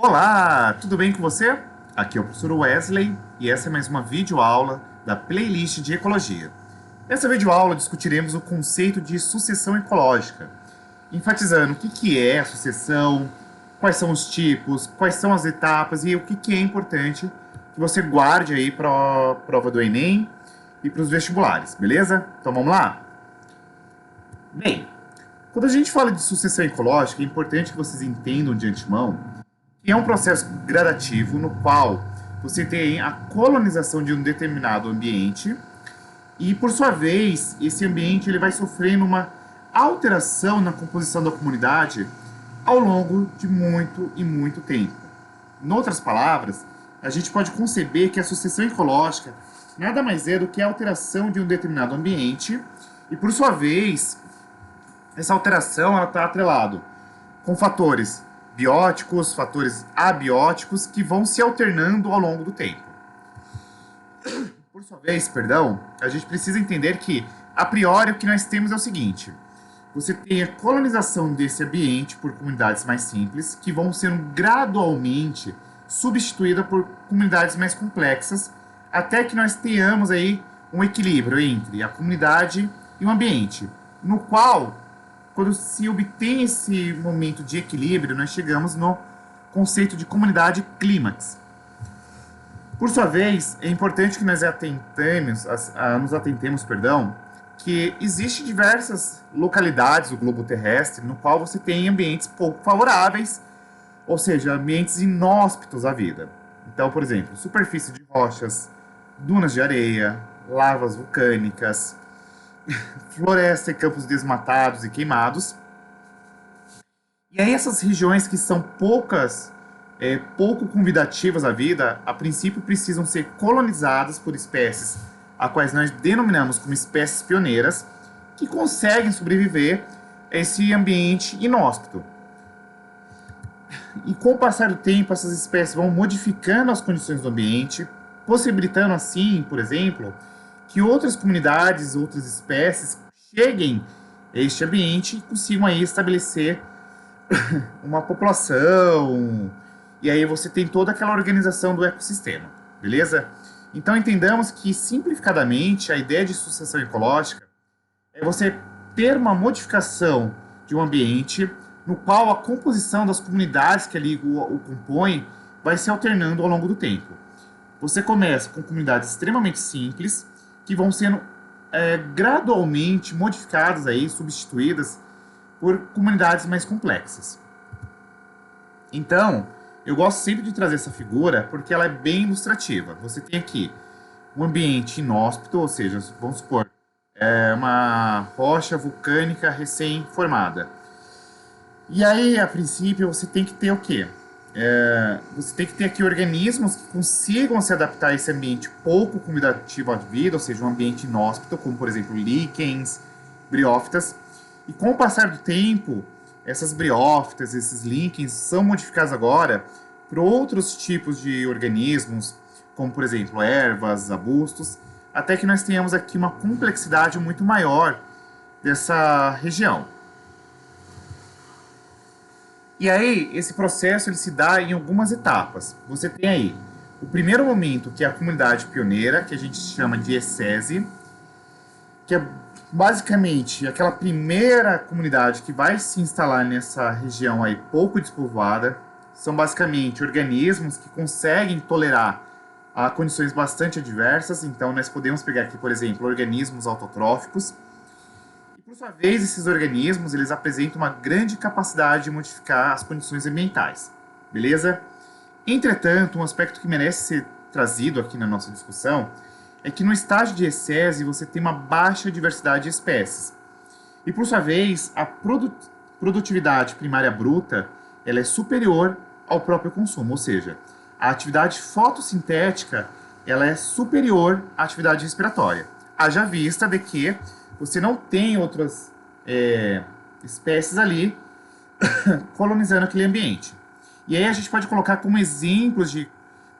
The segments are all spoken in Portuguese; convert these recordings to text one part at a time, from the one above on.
Olá, tudo bem com você? Aqui é o professor Wesley e essa é mais uma videoaula da playlist de ecologia. Nessa videoaula discutiremos o conceito de sucessão ecológica, enfatizando o que é a sucessão, quais são os tipos, quais são as etapas e o que é importante que você guarde aí para a prova do Enem e para os vestibulares, beleza? Então vamos lá? Bem, quando a gente fala de sucessão ecológica, é importante que vocês entendam de antemão que é um processo gradativo no qual você tem a colonização de um determinado ambiente e, por sua vez, esse ambiente ele vai sofrendo uma alteração na composição da comunidade ao longo de muito e muito tempo. Em outras palavras, a gente pode conceber que a sucessão ecológica nada mais é do que a alteração de um determinado ambiente e, por sua vez, essa alteração está atrelada com fatores bióticos, fatores abióticos que vão se alternando ao longo do tempo. Por sua vez, perdão, a gente precisa entender que, a priori, o que nós temos é o seguinte: você tem a colonização desse ambiente por comunidades mais simples, que vão sendo gradualmente substituídas por comunidades mais complexas, até que nós tenhamos aí um equilíbrio entre a comunidade e o ambiente, no qual, quando se obtém esse momento de equilíbrio, nós chegamos no conceito de comunidade clímax. Por sua vez, é importante que nós nos atentemos, que existem diversas localidades do globo terrestre no qual você tem ambientes pouco favoráveis, ou seja, ambientes inóspitos à vida. Então, por exemplo, superfície de rochas, dunas de areia, lavas vulcânicas, floresta e campos desmatados e queimados. E aí essas regiões que são pouco convidativas à vida, a princípio precisam ser colonizadas por espécies a quais nós denominamos como espécies pioneiras, que conseguem sobreviver a esse ambiente inóspito. E com o passar do tempo, essas espécies vão modificando as condições do ambiente, possibilitando assim, por exemplo, que outras comunidades, outras espécies cheguem a este ambiente e consigam aí estabelecer uma população, e aí você tem toda aquela organização do ecossistema, beleza? Então entendamos que, simplificadamente, a ideia de sucessão ecológica é você ter uma modificação de um ambiente no qual a composição das comunidades que ali o compõem vai se alternando ao longo do tempo. Você começa com comunidades extremamente simples, que vão sendo gradualmente modificadas, aí, substituídas por comunidades mais complexas. Então, eu gosto sempre de trazer essa figura porque ela é bem ilustrativa. Você tem aqui um ambiente inóspito, ou seja, vamos supor, uma rocha vulcânica recém-formada. E aí, a princípio, você tem que ter o quê? Você tem que ter aqui organismos que consigam se adaptar a esse ambiente pouco convidativo à vida, ou seja, um ambiente inóspito, como, por exemplo, líquens, briófitas. E com o passar do tempo, essas briófitas, esses líquens, são modificados agora por outros tipos de organismos, como, por exemplo, ervas, arbustos, até que nós tenhamos aqui uma complexidade muito maior dessa região. E aí, esse processo ele se dá em algumas etapas. Você tem aí o primeiro momento, que é a comunidade pioneira, que a gente chama de ecese, que é basicamente aquela primeira comunidade que vai se instalar nessa região aí pouco despovoada. São basicamente organismos que conseguem tolerar a condições bastante adversas. Então, nós podemos pegar aqui, por exemplo, organismos autotróficos. Por sua vez, esses organismos eles apresentam uma grande capacidade de modificar as condições ambientais, beleza? Entretanto, um aspecto que merece ser trazido aqui na nossa discussão é que no estágio de ecese você tem uma baixa diversidade de espécies. E por sua vez, a produtividade primária bruta ela é superior ao próprio consumo, ou seja, a atividade fotossintética ela é superior à atividade respiratória. Haja vista de que você não tem outras espécies ali colonizando aquele ambiente. E aí a gente pode colocar como exemplos de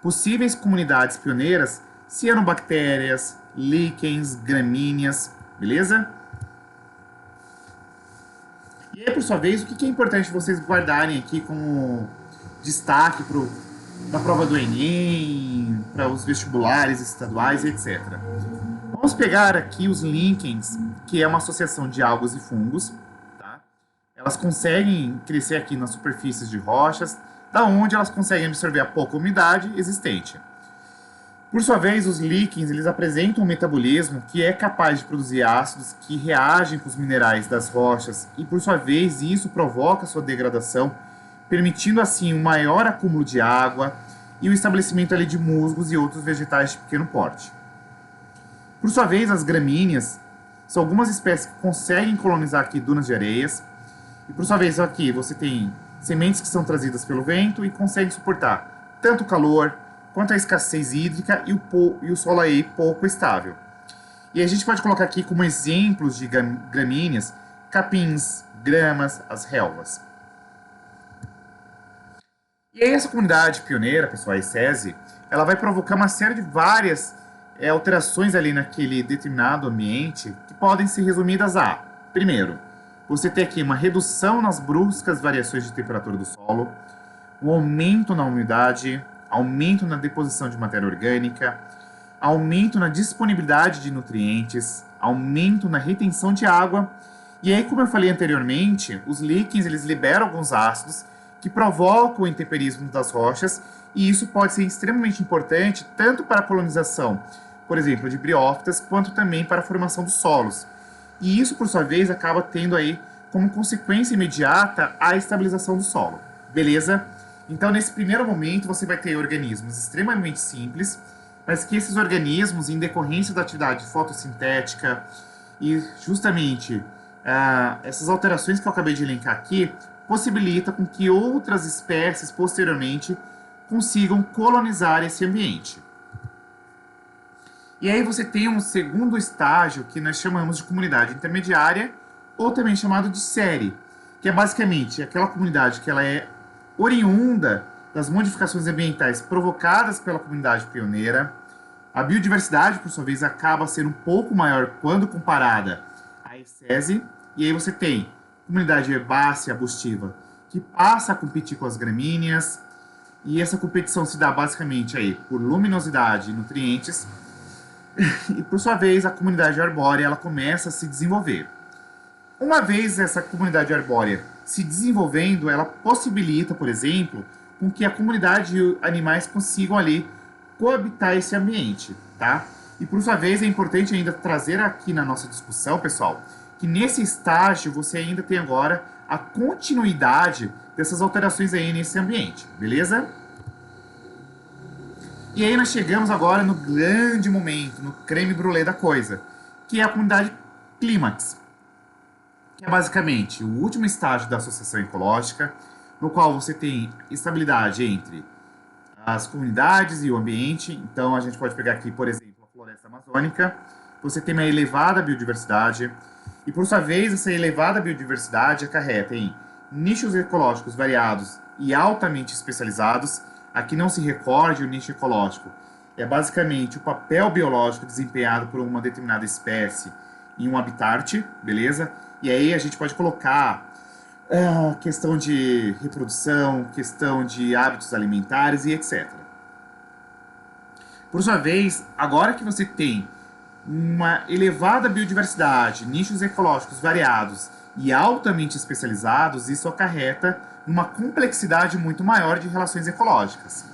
possíveis comunidades pioneiras cianobactérias, líquens, gramíneas, beleza? E aí, por sua vez, o que é importante vocês guardarem aqui como destaque na prova do Enem, para os vestibulares estaduais, etc. Vamos pegar aqui os líquens, que é uma associação de algas e fungos. Tá? Elas conseguem crescer aqui nas superfícies de rochas, da onde elas conseguem absorver a pouca umidade existente. Por sua vez, os líquens eles apresentam um metabolismo que é capaz de produzir ácidos que reagem com os minerais das rochas e, por sua vez, isso provoca sua degradação, permitindo assim um maior acúmulo de água e o estabelecimento ali de musgos e outros vegetais de pequeno porte. Por sua vez, as gramíneas são algumas espécies que conseguem colonizar aqui dunas de areias. E por sua vez, aqui você tem sementes que são trazidas pelo vento e conseguem suportar tanto o calor quanto a escassez hídrica e o solo aí pouco estável. E a gente pode colocar aqui como exemplos de gramíneas, capins, gramas, as relvas. E aí essa comunidade pioneira, pessoal, a ICESI, ela vai provocar uma série de várias alterações ali naquele determinado ambiente que podem ser resumidas a, primeiro, você tem aqui uma redução nas bruscas variações de temperatura do solo, um aumento na umidade, aumento na deposição de matéria orgânica, aumento na disponibilidade de nutrientes, aumento na retenção de água. E aí, como eu falei anteriormente, os líquens eles liberam alguns ácidos que provocam o intemperismo das rochas, e isso pode ser extremamente importante tanto para a colonização, por exemplo, de briófitas, quanto também para a formação dos solos. E isso, por sua vez, acaba tendo aí como consequência imediata a estabilização do solo. Beleza? Então, nesse primeiro momento, você vai ter organismos extremamente simples, mas que esses organismos, em decorrência da atividade fotossintética e justamente essas alterações que eu acabei de elencar aqui, possibilita com que outras espécies, posteriormente, consigam colonizar esse ambiente. E aí você tem um segundo estágio que nós chamamos de comunidade intermediária, ou também chamado de série, que é basicamente aquela comunidade que ela é oriunda das modificações ambientais provocadas pela comunidade pioneira. A biodiversidade, por sua vez, acaba sendo um pouco maior quando comparada à ICESI, e aí você tem comunidade herbácea arbustiva que passa a competir com as gramíneas, e essa competição se dá basicamente aí por luminosidade e nutrientes, e por sua vez a comunidade arbórea ela começa a se desenvolver. Uma vez essa comunidade arbórea se desenvolvendo, ela possibilita, por exemplo, com que a comunidade de animais consigam ali coabitar esse ambiente, tá? E por sua vez é importante ainda trazer aqui na nossa discussão, pessoal, que nesse estágio você ainda tem agora a continuidade dessas alterações aí nesse ambiente, beleza? E aí nós chegamos agora no grande momento, no creme brulee da coisa, que é a comunidade clímax, que é basicamente o último estágio da associação ecológica, no qual você tem estabilidade entre as comunidades e o ambiente. Então a gente pode pegar aqui, por exemplo, a floresta amazônica, você tem uma elevada biodiversidade, e por sua vez essa elevada biodiversidade acarreta em nichos ecológicos variados e altamente especializados. Aqui não se recorde o nicho ecológico, é basicamente o papel biológico desempenhado por uma determinada espécie em um habitat, beleza? E aí a gente pode colocar questão de reprodução, questão de hábitos alimentares e etc. Por sua vez, agora que você tem uma elevada biodiversidade, nichos ecológicos variados e altamente especializados, isso acarreta uma complexidade muito maior de relações ecológicas.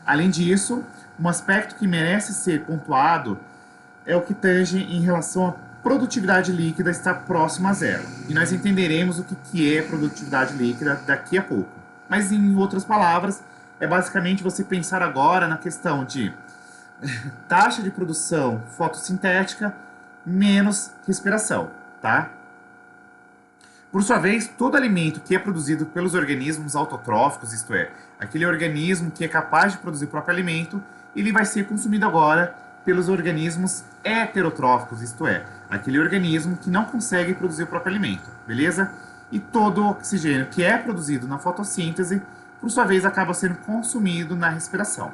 Além disso, um aspecto que merece ser pontuado é o que tange em relação à produtividade líquida estar próxima a zero. E nós entenderemos o que é produtividade líquida daqui a pouco. Mas, em outras palavras, é basicamente você pensar agora na questão de taxa de produção fotossintética menos respiração, tá? Por sua vez, todo alimento que é produzido pelos organismos autotróficos, isto é, aquele organismo que é capaz de produzir o próprio alimento, ele vai ser consumido agora pelos organismos heterotróficos, isto é, aquele organismo que não consegue produzir o próprio alimento, beleza? E todo o oxigênio que é produzido na fotossíntese, por sua vez, acaba sendo consumido na respiração.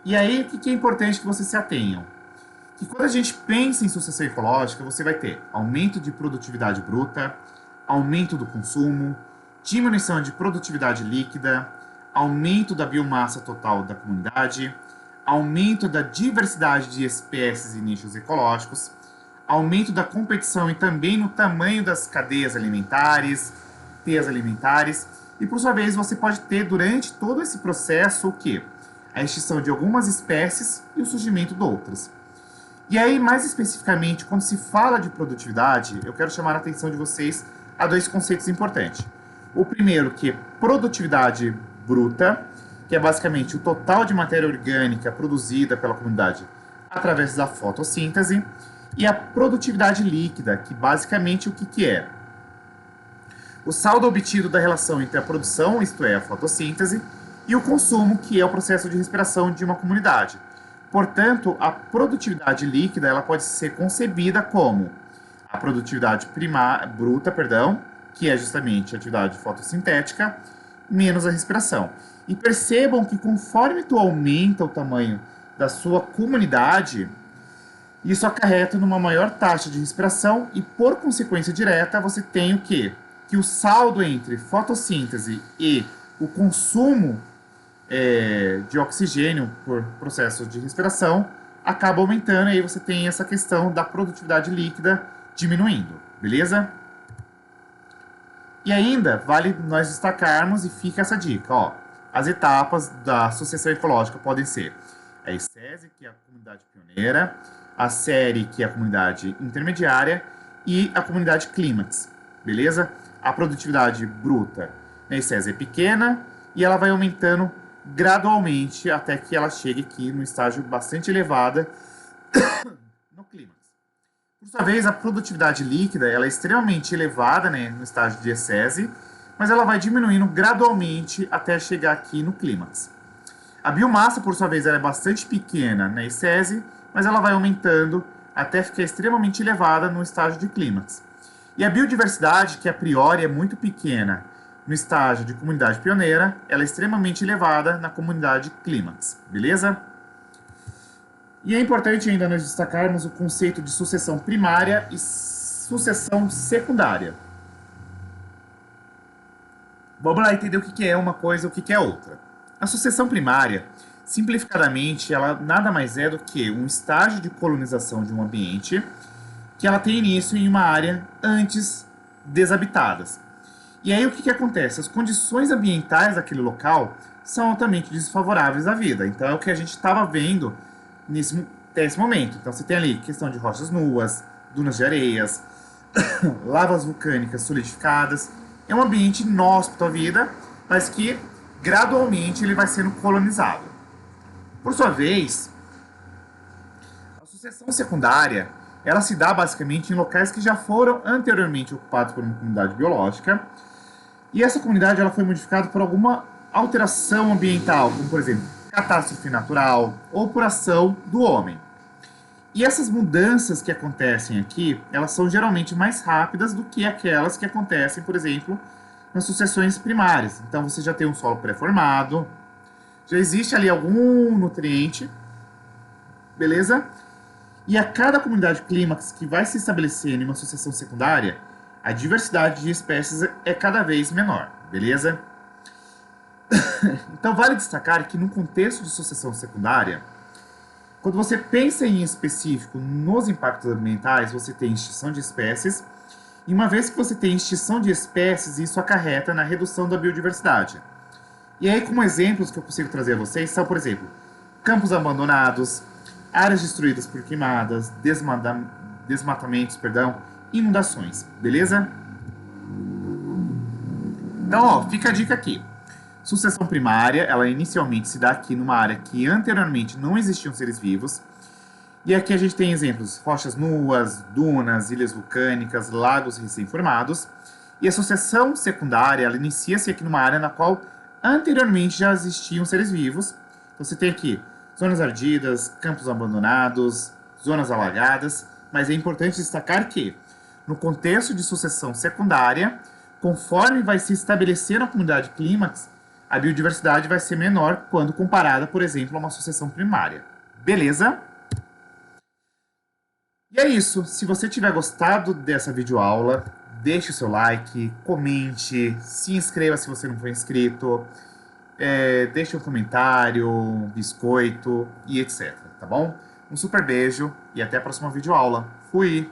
E aí, o que é importante que vocês se atenham? Que quando a gente pensa em sucessão ecológica, você vai ter aumento de produtividade bruta, aumento do consumo, diminuição de produtividade líquida, aumento da biomassa total da comunidade, aumento da diversidade de espécies e nichos ecológicos, aumento da competição e também no tamanho das cadeias alimentares, teias alimentares, e por sua vez você pode ter durante todo esse processo o quê? A extinção de algumas espécies e o surgimento de outras. E aí, mais especificamente, quando se fala de produtividade, eu quero chamar a atenção de vocês a dois conceitos importantes. O primeiro, que é produtividade bruta, que é basicamente o total de matéria orgânica produzida pela comunidade através da fotossíntese, e a produtividade líquida, que basicamente o que é? O saldo obtido da relação entre a produção, isto é, a fotossíntese, e o consumo, que é o processo de respiração de uma comunidade. Portanto, a produtividade líquida ela pode ser concebida como a produtividade bruta, que é justamente a atividade fotossintética, menos a respiração. E percebam que conforme tu aumenta o tamanho da sua comunidade, isso acarreta numa maior taxa de respiração e, por consequência direta, você tem o quê? Que o saldo entre fotossíntese e o consumo de oxigênio por processo de respiração acaba aumentando, e aí você tem essa questão da produtividade líquida diminuindo, beleza? E ainda vale nós destacarmos, e fica essa dica, ó, as etapas da sucessão ecológica podem ser a ESSESI, que é a comunidade pioneira, a SERI, que é a comunidade intermediária, e a comunidade clímax, beleza? A produtividade bruta na ESSESI é pequena e ela vai aumentando gradualmente até que ela chegue aqui no estágio bastante elevada no clímax. Por sua vez, a produtividade líquida ela é extremamente elevada, né, no estágio de ESSESI, mas ela vai diminuindo gradualmente até chegar aqui no clímax. A biomassa, por sua vez, ela é bastante pequena na ESSESI, mas ela vai aumentando até ficar extremamente elevada no estágio de clímax. E a biodiversidade, que a priori é muito pequena no estágio de comunidade pioneira, ela é extremamente elevada na comunidade clímax, beleza? E é importante ainda nós destacarmos o conceito de sucessão primária e sucessão secundária. Vamos lá entender o que é uma coisa e o que é outra. A sucessão primária, simplificadamente, ela nada mais é do que um estágio de colonização de um ambiente que ela tem início em uma área antes desabitadas. E aí o que acontece? As condições ambientais daquele local são altamente desfavoráveis à vida. Então é o que a gente estava vendo nesse momento. Então você tem ali questão de rochas nuas, dunas de areias, lavas vulcânicas solidificadas. É um ambiente inóspito à vida, mas que gradualmente ele vai sendo colonizado. Por sua vez, a sucessão secundária ela se dá basicamente em locais que já foram anteriormente ocupados por uma comunidade biológica, e essa comunidade ela foi modificada por alguma alteração ambiental, como por exemplo, catástrofe natural ou por ação do homem. E essas mudanças que acontecem aqui, elas são geralmente mais rápidas do que aquelas que acontecem, por exemplo, nas sucessões primárias. Então você já tem um solo pré-formado, já existe ali algum nutriente, beleza? E a cada comunidade clímax que vai se estabelecer em uma sucessão secundária, a diversidade de espécies é cada vez menor, beleza? Então vale destacar que no contexto de sucessão secundária, quando você pensa em específico nos impactos ambientais, você tem extinção de espécies, e uma vez que você tem extinção de espécies, isso acarreta na redução da biodiversidade. E aí, como exemplos que eu consigo trazer a vocês, são, por exemplo, campos abandonados, áreas destruídas por queimadas, desmatamentos, inundações, beleza? Então, ó, fica a dica aqui. Sucessão primária, ela inicialmente se dá aqui numa área que anteriormente não existiam seres vivos. E aqui a gente tem exemplos, rochas nuas, dunas, ilhas vulcânicas, lagos recém-formados. E a sucessão secundária, ela inicia-se aqui numa área na qual anteriormente já existiam seres vivos. Então você tem aqui zonas ardidas, campos abandonados, zonas alagadas, mas é importante destacar que, no contexto de sucessão secundária, conforme vai se estabelecer na comunidade clímax, a biodiversidade vai ser menor quando comparada, por exemplo, a uma sucessão primária. Beleza? E é isso. Se você tiver gostado dessa videoaula, deixe o seu like, comente, se inscreva se você não for inscrito, deixe um comentário, um biscoito e etc, tá bom? Um super beijo e até a próxima videoaula. Fui!